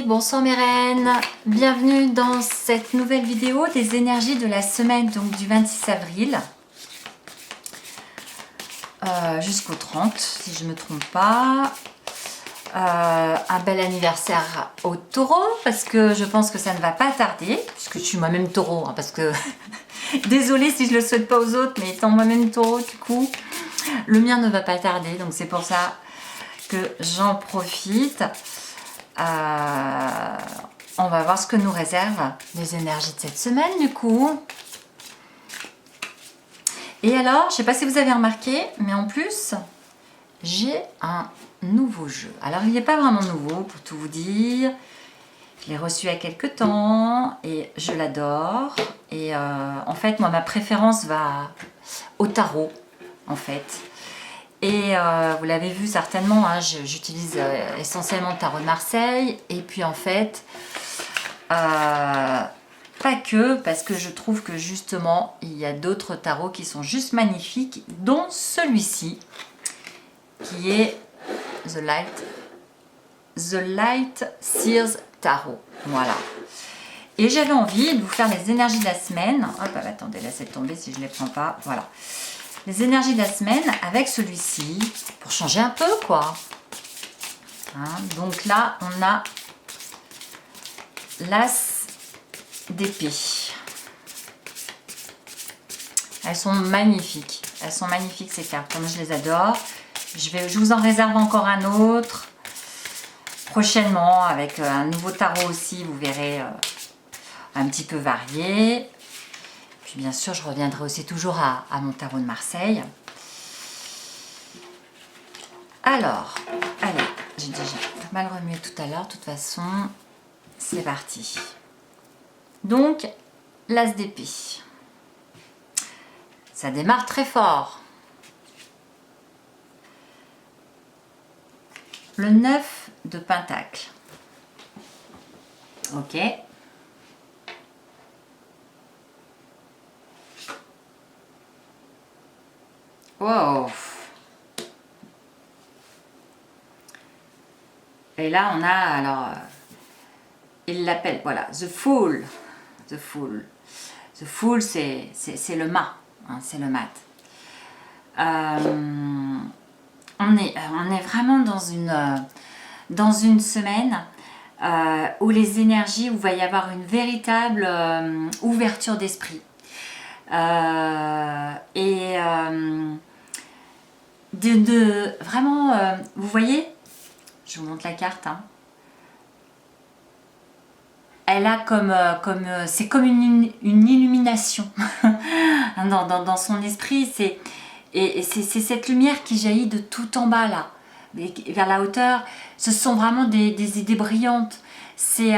bonsoir mes reines, bienvenue dans cette nouvelle vidéo des énergies de la semaine donc du 26 avril jusqu'au 30 si je ne me trompe pas. Un bel anniversaire au taureau parce que je pense que ça ne va pas tarder puisque je suis moi-même taureau hein, parce que désolée si je le souhaite pas aux autres mais étant moi-même taureau du coup le mien ne va pas tarder donc c'est pour ça que j'en profite. On va voir ce que nous réservent les énergies de cette semaine du coup. Et alors, je ne sais pas si vous avez remarqué, mais en plus, j'ai un nouveau jeu. Alors, il n'est pas vraiment nouveau pour tout vous dire. Je l'ai reçu il y a quelques temps et je l'adore. Et en fait, moi, ma préférence va au tarot, en fait. Et vous l'avez vu certainement, hein, j'utilise essentiellement le tarot de Marseille. Et puis en fait, pas que, parce que je trouve que justement, il y a d'autres tarots qui sont juste magnifiques, dont celui-ci, qui est The Light Seers Tarot. Voilà. Et j'avais envie de vous faire les énergies de la semaine. Hop, attendez, laissez tomber si je ne les prends pas. Voilà. Les énergies de la semaine avec celui-ci pour changer un peu quoi. Hein, donc là on a l'as d'épée. Elles sont magnifiques ces cartes, comme je les adore. Je vous en réserve encore un autre prochainement avec un nouveau tarot aussi, vous verrez, un petit peu varié. Puis bien sûr, je reviendrai aussi toujours à mon tarot de Marseille. Alors, allez, j'ai déjà pas mal remué tout à l'heure. De toute façon, c'est parti. Donc, l'as d'épée. Ça démarre très fort. Le 9 de pentacle. Ok. Wow. Et là, on a, alors, il l'appelle, voilà, The Fool. The Fool. The Fool, c'est le mât, hein, c'est le mat. On est vraiment dans une semaine où les énergies, où il va y avoir une véritable ouverture d'esprit. Vraiment, vous voyez, je vous montre la carte, hein. Elle a c'est comme une illumination dans son esprit, c'est cette lumière qui jaillit de tout en bas là, vers la hauteur. Ce sont vraiment des idées brillantes, c'est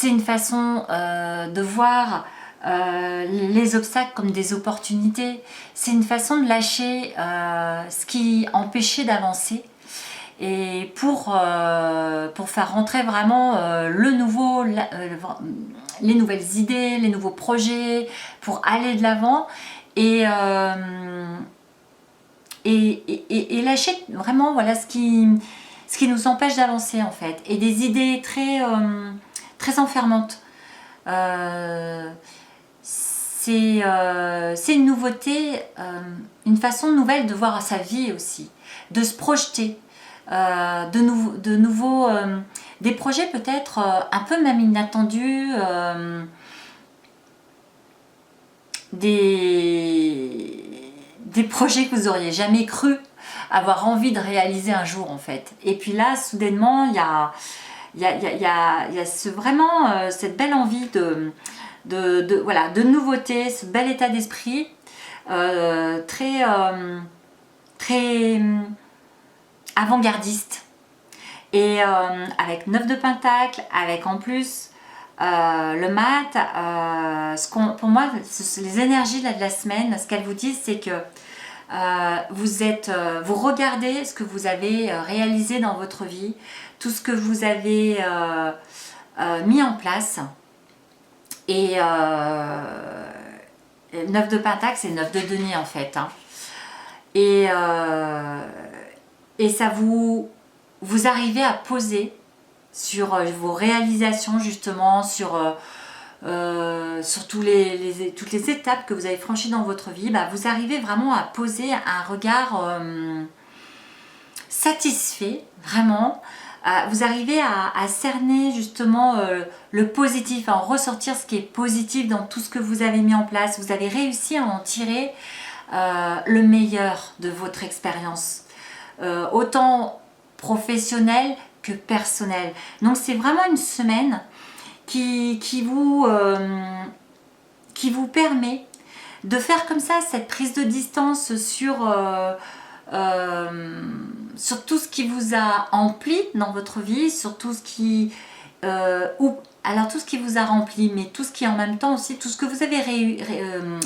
une façon de voir les obstacles comme des opportunités. C'est une façon de lâcher ce qui empêchait d'avancer et pour faire rentrer vraiment le nouveau, les nouvelles idées, les nouveaux projets, pour aller de l'avant et lâcher vraiment voilà, ce qui nous empêche d'avancer en fait, et des idées très enfermantes. C'est une nouveauté, une façon nouvelle de voir sa vie aussi, de se projeter, de nouveau, des projets peut-être un peu même inattendus, des projets que vous n'auriez jamais cru avoir envie de réaliser un jour en fait. Et puis là, soudainement, il y a vraiment cette belle envie voilà, de nouveauté, ce bel état d'esprit très avant-gardiste. Et avec 9 de pentacle, avec en plus le mat, pour moi, les énergies de la semaine, ce qu'elles vous disent, c'est que vous regardez ce que vous avez réalisé dans votre vie, tout ce que vous avez mis en place. Et 9 de pentacle, c'est 9 de denier en fait, hein. Et ça vous arrivez à poser sur vos réalisations justement, sur toutes les étapes que vous avez franchies dans votre vie, bah, vous arrivez vraiment à poser un regard satisfait, vraiment. Vous arrivez à cerner justement le positif, à en ressortir ce qui est positif dans tout ce que vous avez mis en place. Vous avez réussi à en tirer le meilleur de votre expérience, autant professionnelle que personnelle. Donc c'est vraiment une semaine qui vous permet de faire comme ça cette prise de distance sur tout ce qui vous a empli dans votre vie, sur tout ce qui alors tout ce qui vous a rempli, mais tout ce qui en même temps aussi, tout ce que vous avez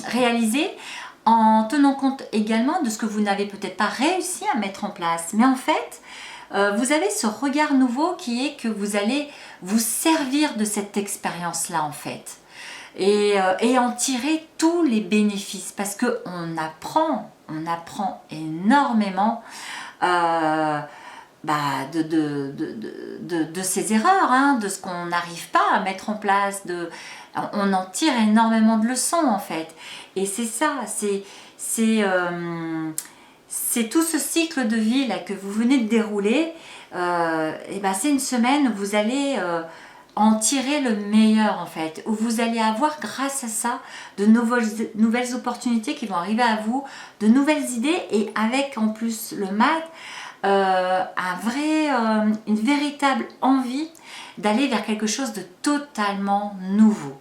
réalisé, en tenant compte également de ce que vous n'avez peut-être pas réussi à mettre en place. Mais en fait, vous avez ce regard nouveau qui est que vous allez vous servir de cette expérience-là en fait. Et en tirer tous les bénéfices, parce qu'on apprend énormément de ces erreurs, hein, de ce qu'on n'arrive pas à mettre en place, on en tire énormément de leçons en fait. Et c'est ça, c'est tout ce cycle de vie là que vous venez de dérouler. Et ben c'est une semaine où vous allez en tirer le meilleur en fait, où vous allez avoir grâce à ça de nouvelles opportunités qui vont arriver à vous, de nouvelles idées, et avec en plus le maths, une véritable envie d'aller vers quelque chose de totalement nouveau.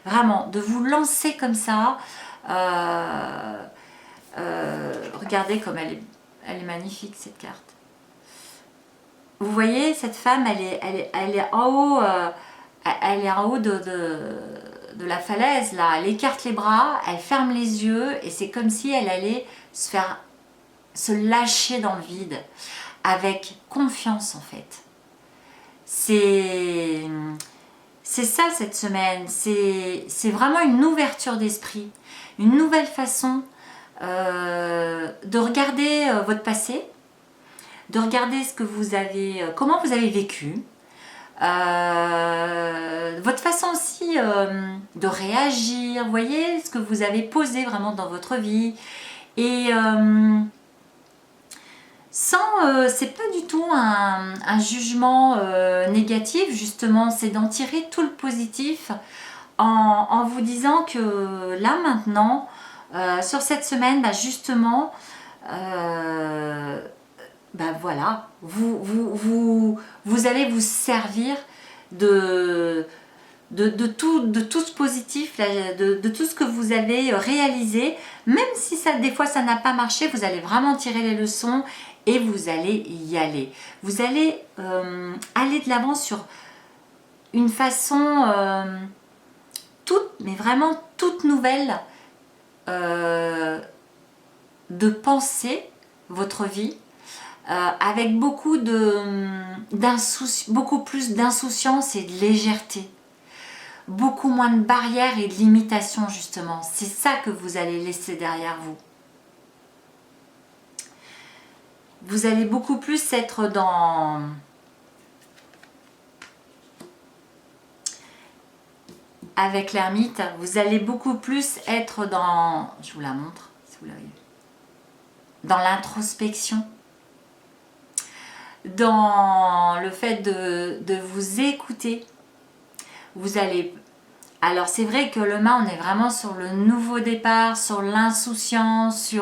Vraiment, de vous lancer comme ça. Regardez comme elle est magnifique cette carte. Vous voyez, cette femme, elle est en haut, de la falaise, là. Elle écarte les bras, elle ferme les yeux, et c'est comme si elle allait se lâcher dans le vide, avec confiance en fait. C'est ça cette semaine, c'est vraiment une ouverture d'esprit, une nouvelle façon de regarder votre passé, de regarder comment vous avez vécu, votre façon aussi de réagir, vous voyez, ce que vous avez posé vraiment dans votre vie, et c'est pas du tout un jugement négatif, justement, c'est d'en tirer tout le positif en vous disant que là maintenant, sur cette semaine, bah, justement, voilà, vous allez vous servir de tout ce positif, de tout ce que vous avez réalisé, même si des fois ça n'a pas marché, vous allez vraiment tirer les leçons et vous allez y aller. Vous allez aller de l'avant sur une façon mais vraiment toute nouvelle de penser votre vie, avec beaucoup plus d'insouciance et de légèreté, beaucoup moins de barrières et de limitations justement. C'est ça que vous allez laisser derrière vous. Vous allez beaucoup plus être avec l'ermite, vous allez beaucoup plus être je vous la montre si vous l'avez vu, dans l'introspection, dans le fait de vous écouter. Vous allez... Alors c'est vrai que le mât, on est vraiment sur le nouveau départ, sur l'insouciance,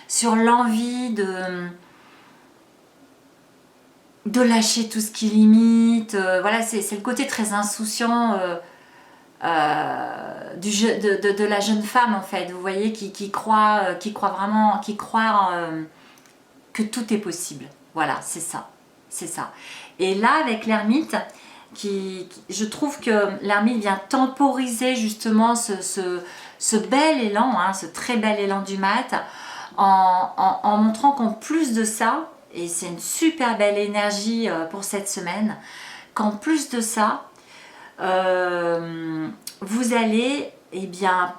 sur l'envie de lâcher tout ce qui limite. Voilà, c'est le côté très insouciant de la jeune femme en fait, vous voyez, qui croit vraiment, que tout est possible. Voilà, c'est ça. Et là, avec l'ermite, je trouve que l'ermite vient temporiser justement ce bel élan, hein, ce très bel élan du mat, en montrant qu'en plus de ça, et c'est une super belle énergie pour cette semaine, qu'en plus de ça, vous allez,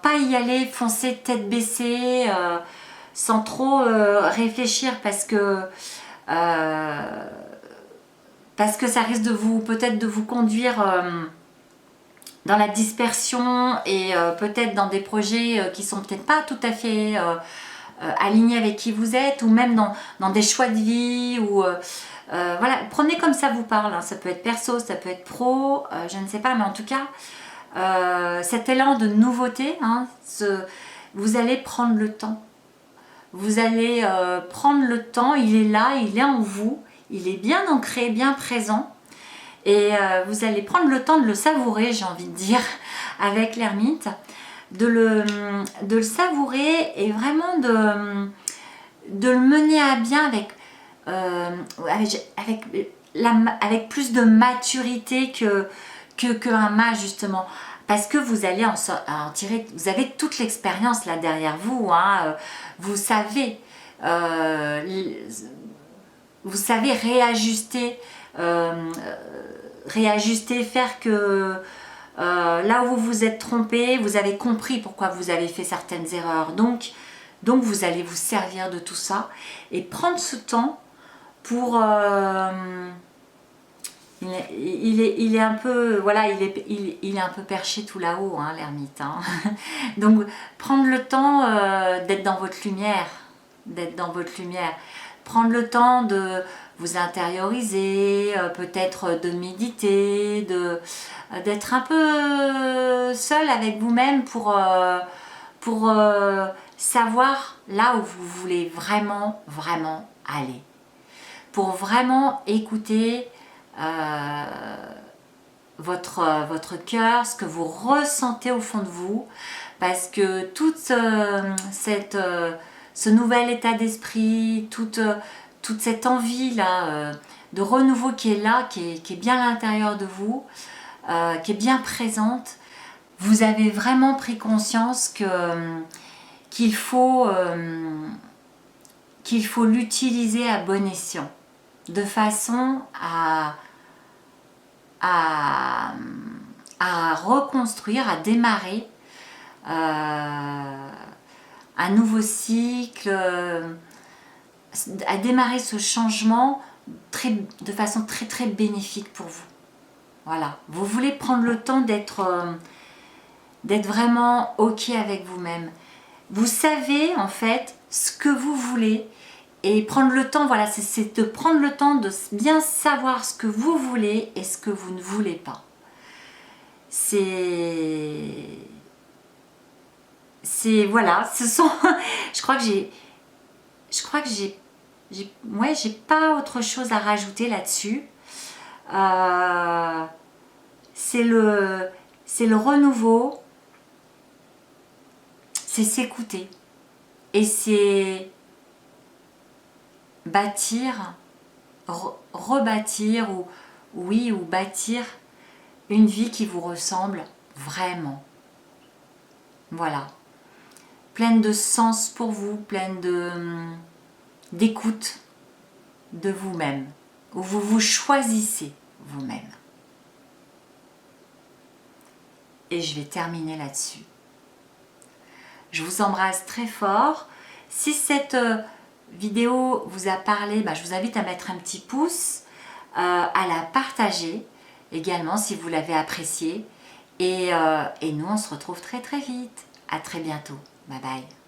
pas y aller foncer tête baissée, sans trop réfléchir, parce que parce que ça risque de vous, peut-être de vous conduire dans la dispersion et peut-être dans des projets qui sont peut-être pas tout à fait alignés avec qui vous êtes, ou même dans des choix de vie, ou voilà, prenez comme ça vous parle, hein. Ça peut être perso, ça peut être pro, je ne sais pas, mais en tout cas, cet élan de nouveauté, hein, vous allez prendre le temps. Vous allez prendre le temps, il est là, il est en vous, il est bien ancré, bien présent. Et vous allez prendre le temps de le savourer, j'ai envie de dire, avec l'ermite, de le savourer et vraiment de le mener à bien avec plus de maturité qu'un mât, justement. Parce que vous allez en tirer, vous avez toute l'expérience là derrière vous, hein, vous savez réajuster, faire que là où vous vous êtes trompé, vous avez compris pourquoi vous avez fait certaines erreurs. Donc vous allez vous servir de tout ça et prendre ce temps pour... il est un peu, voilà, il est un peu perché tout là-haut, hein, l'ermite. Hein. Donc prendre le temps d'être dans votre lumière, prendre le temps de vous intérioriser, peut-être de méditer, d'être un peu seul avec vous-même pour savoir là où vous voulez vraiment aller, pour vraiment écouter votre cœur, ce que vous ressentez au fond de vous, parce que toute ce nouvel état d'esprit, toute cette envie là de renouveau qui est là, qui est bien à l'intérieur de vous, qui est bien présente, vous avez vraiment pris conscience qu'il faut l'utiliser à bon escient, de façon à reconstruire, à démarrer un nouveau cycle, à démarrer ce changement de façon très bénéfique pour vous. Voilà, vous voulez prendre le temps d'être vraiment OK avec vous-même. Vous savez en fait ce que vous voulez. Et prendre le temps, voilà, c'est de prendre le temps de bien savoir ce que vous voulez et ce que vous ne voulez pas. Voilà, ce sont... je crois que j'ai pas autre chose à rajouter là-dessus. C'est le renouveau, c'est s'écouter. Et c'est bâtir, rebâtir ou bâtir une vie qui vous ressemble vraiment. Voilà. Pleine de sens pour vous, pleine d'écoute de vous-même, où vous vous choisissez vous-même. Et je vais terminer là-dessus. Je vous embrasse très fort. Si cette vidéo vous a parlé, je vous invite à mettre un petit pouce, à la partager également si vous l'avez appréciée. Et nous, on se retrouve très vite. À très bientôt. Bye bye.